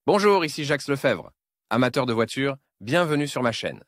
Bonjour, ici Jacques Lefebvre. Amateur de voitures, bienvenue sur ma chaîne.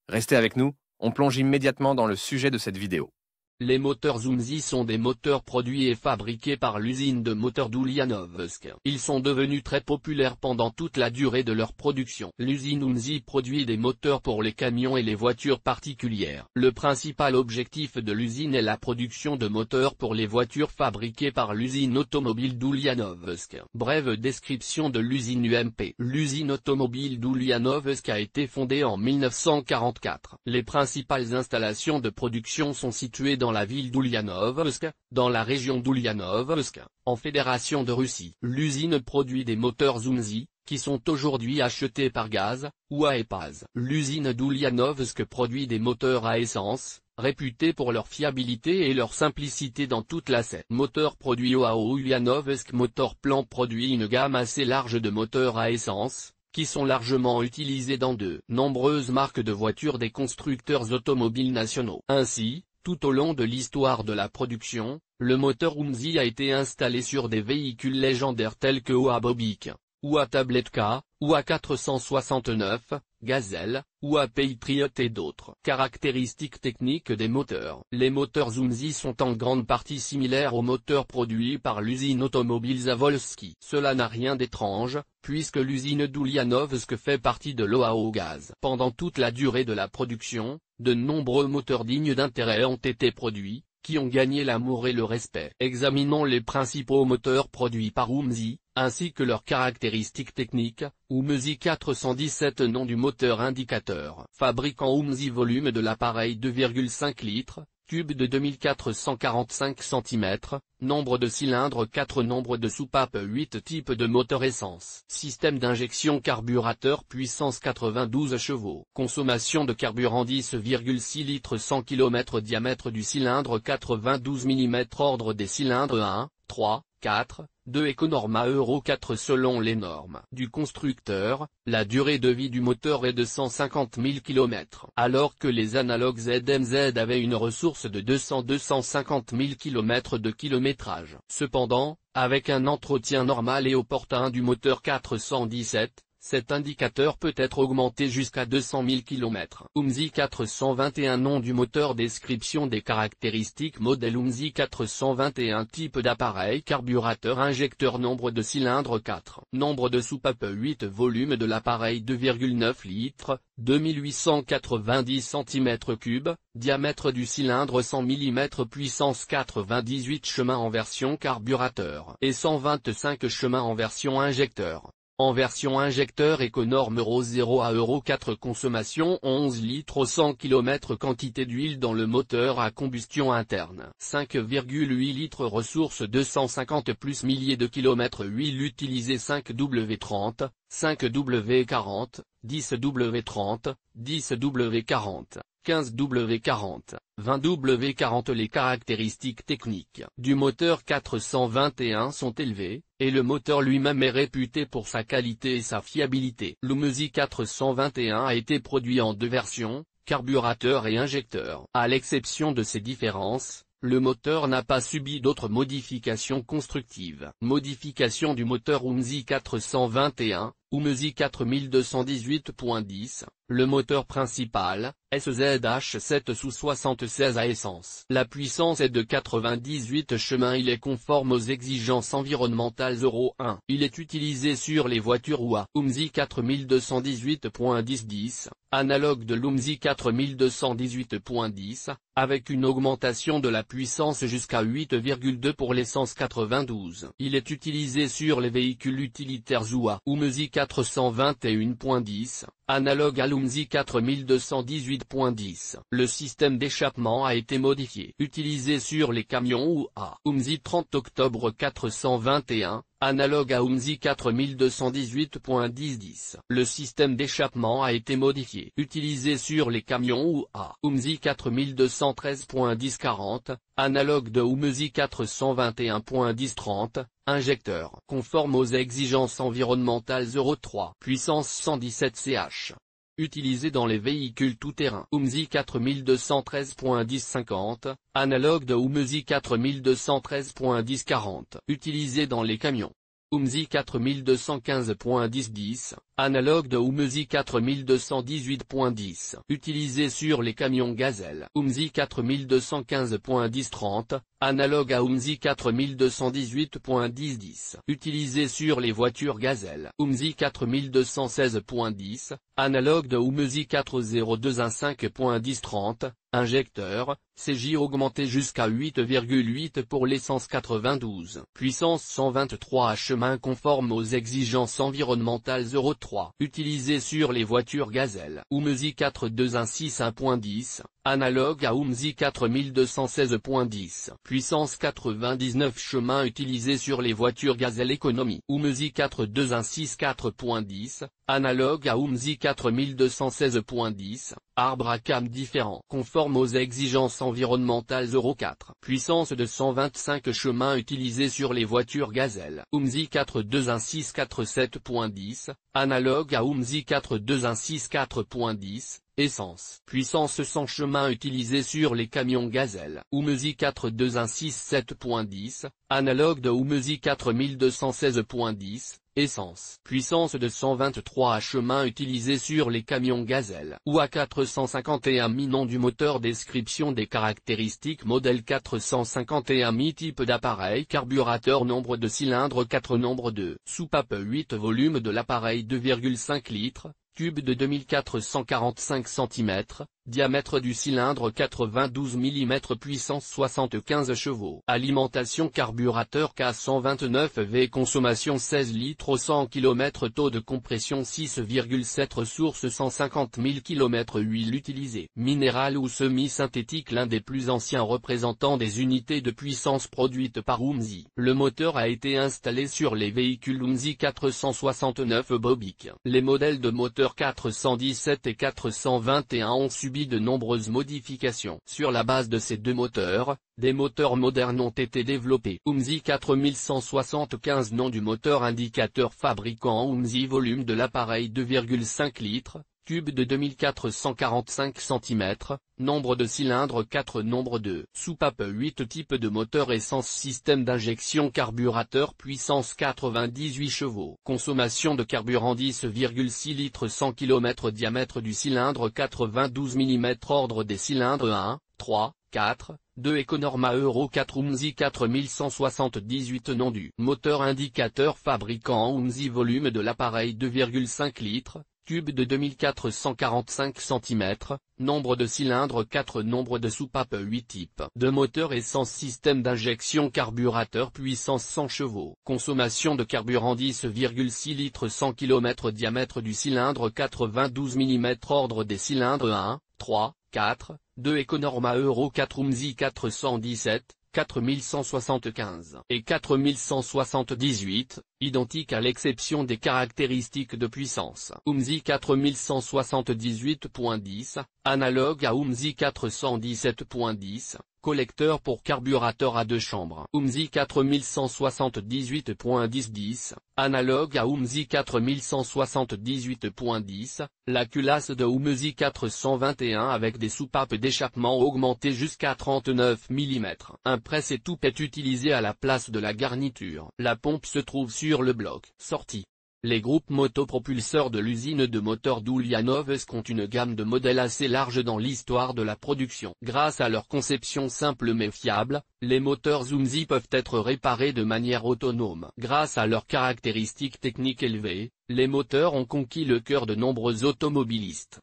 Restez avec nous, on plonge immédiatement dans le sujet de cette vidéo. Les moteurs Umzi sont des moteurs produits et fabriqués par l'usine de moteurs d'Ulianovsk. Ils sont devenus très populaires pendant toute la durée de leur production. L'usine Umzi produit des moteurs pour les camions et les voitures particulières. Le principal objectif de l'usine est la production de moteurs pour les voitures fabriquées par l'usine automobile d'Ulianovsk. Brève description de l'usine UMP. L'usine automobile d'Ulianovsk a été fondée en 1944. Les principales installations de production sont situées dans la ville d'Ulianovsk, dans la région d'Ulianovsk, en Fédération de Russie. L'usine produit des moteurs Umzi, qui sont aujourd'hui achetés par gaz, ou à EPAZ. L'usine d'Ulianovsk produit des moteurs à essence, réputés pour leur fiabilité et leur simplicité dans toute la scène. Moteur produit à Ulianovsk Motor Plant produit une gamme assez large de moteurs à essence, qui sont largement utilisés dans de nombreuses marques de voitures des constructeurs automobiles nationaux. Ainsi, tout au long de l'histoire de la production, le moteur Umzi a été installé sur des véhicules légendaires tels que OA Bobik, OA Tabletka, OA 469, Gazelle, OA Patriot et d'autres. Caractéristiques techniques des moteurs. Les moteurs Umzi sont en grande partie similaires aux moteurs produits par l'usine automobile Zavolski. Cela n'a rien d'étrange, puisque l'usine d'Ulianovsk fait partie de l'OAO Gaz. Pendant toute la durée de la production, de nombreux moteurs dignes d'intérêt ont été produits, qui ont gagné l'amour et le respect. Examinons les principaux moteurs produits par Umzi, ainsi que leurs caractéristiques techniques. Umzi 417 nom du moteur indicateur. Fabricant Umzi volume de l'appareil 2,5 litres, cube de 2445 cm, nombre de cylindres 4 nombre de soupapes 8 type de moteur essence. Système d'injection carburateur puissance 92 chevaux. Consommation de carburant 10,6 litres 100 km diamètre du cylindre 92 mm ordre des cylindres 1, 3, 4, 2 Econorma Euro 4 selon les normes du constructeur, la durée de vie du moteur est de 150 000 km. Alors que les analogues ZMZ avaient une ressource de 200-250 000 km de kilométrage. Cependant, avec un entretien normal et opportun du moteur 417, cet indicateur peut être augmenté jusqu'à 200 000 km. Umzi 421 nom du moteur. Description des caractéristiques. Modèle Umzi 421 type d'appareil carburateur injecteur nombre de cylindres 4 nombre de soupapes 8 volume de l'appareil 2,9 litres, 2890 cm3, diamètre du cylindre 100 mm puissance 98 chemins en version carburateur et 125 chemins en version injecteur. En version injecteur Econorme Euro 0 à Euro 4 consommation 11 litres au 100 km quantité d'huile dans le moteur à combustion interne 5,8 litres ressources 250 plus milliers de kilomètres huile utilisée 5W30, 5W40, 10W30, 10W40. 15W40, 20W40 Les caractéristiques techniques du moteur 421 sont élevées, et le moteur lui-même est réputé pour sa qualité et sa fiabilité. L'Umzi 421 a été produit en deux versions, carburateur et injecteur. À l'exception de ces différences, le moteur n'a pas subi d'autres modifications constructives. Modification du moteur Umzi 421, Umzi 4218.10, le moteur principal, SZH7 sous 76 à essence. La puissance est de 98 chemins. Il est conforme aux exigences environnementales Euro 1. Il est utilisé sur les voitures OA. Umzi 4218.10, analogue de l'Umzi 4218.10, avec une augmentation de la puissance jusqu'à 8,2 pour l'essence 92. Il est utilisé sur les véhicules utilitaires OA. Umzi 421.10, analogue à l'Umzi 4218.10. Le système d'échappement a été modifié. Utilisé sur les camions OA. Umzi 30 octobre 421, analogue à Umzi 4218.10. Le système d'échappement a été modifié. Utilisé sur les camions OA. Umzi 4213.1040, analogue de Umzi 421.1030, injecteur. Conforme aux exigences environnementales Euro 3. Puissance 117 ch. Utilisé dans les véhicules tout-terrain. Umzi 4213.1050, analogue de Umzi 4213.1040. Utilisé dans les camions. UMSI 4215.10-10, analogue de UMSI 4218.10, utilisé sur les camions Gazelle. UMSI 4215.10-30, analogue à UMSI 4218.10-10, utilisé sur les voitures Gazelle. UMSI 4216.10, analogue de UMSI 4021.5.10-30, injecteur, CJ augmenté jusqu'à 8,8 pour l'essence 92. Puissance 123 à chemin conforme aux exigences environnementales Euro 3. Utilisé sur les voitures Gazelle. UMSI 4216.10, analogue à UMSI 4216.10. Puissance 99 chemin utilisé sur les voitures Gazelle économie. UMSI 4216.10, analogue à UMSI 4216.10, arbre à cam différent. Conforme aux exigences environnementales Euro 4. Puissance de 125 chemin utilisé sur les voitures Gazelle. UMSI 421647.10, analogue à UMSI 4216.10, essence. Puissance 100 chemin utilisé sur les camions Gazelle. UMSI 4216.10, analogue de UMSI 4216.10, essence. Puissance de 123 à chemin utilisé sur les camions Gazelle. ou à 451 mi nom du moteur. Description des caractéristiques modèle 451 mi type d'appareil carburateur nombre de cylindres 4 nombre de soupape 8 volume de l'appareil 2,5 litres, cube de 2445 cm, diamètre du cylindre 92 mm puissance 75 chevaux. Alimentation carburateur K129V consommation 16 litres au 100 km taux de compression 6,7 ressources 150 000 km huile utilisée. Minéral ou semi-synthétique l'un des plus anciens représentants des unités de puissance produites par UMSI. Le moteur a été installé sur les véhicules UMSI 469 Bobic. Les modèles de moteur 417 et 421 ont subi de nombreuses modifications. Sur la base de ces deux moteurs, des moteurs modernes ont été développés. UMSI 4175 nom du moteur indicateur fabricant UMSI volume de l'appareil 2,5 litres, cube de 2445 cm, nombre de cylindres 4 nombre de soupape 8 type de moteur essence système d'injection carburateur puissance 98 chevaux. Consommation de carburant 10,6 litres 100 km diamètre du cylindre 92 mm ordre des cylindres 1, 3, 4, 2 Econorma Euro 4 UMSI 4178 nom du moteur indicateur fabricant UMSI volume de l'appareil 2,5 litres, cube de 2445 cm, nombre de cylindres 4 nombre de soupapes 8 type de moteur essence système d'injection carburateur puissance 100 chevaux. Consommation de carburant 10,6 litres 100 km diamètre du cylindre 92 mm ordre des cylindres 1, 3, 4, 2 Econorma Euro 4 UMSI 417, 4175 et 4178, identiques à l'exception des caractéristiques de puissance. UMSI 4178.10, analogue à UMSI 417.10, collecteur pour carburateur à deux chambres. UMSI 4178.10-10, analogue à UMSI 4178.10, la culasse de UMSI 421 avec des soupapes d'échappement augmentées jusqu'à 39 mm. Un presse-étoupe est utilisé à la place de la garniture. La pompe se trouve sur le bloc. Sortie. Les groupes motopropulseurs de l'usine de moteurs d'Ulianovsk ont une gamme de modèles assez large dans l'histoire de la production. Grâce à leur conception simple mais fiable, les moteurs UMSI peuvent être réparés de manière autonome. Grâce à leurs caractéristiques techniques élevées, les moteurs ont conquis le cœur de nombreux automobilistes.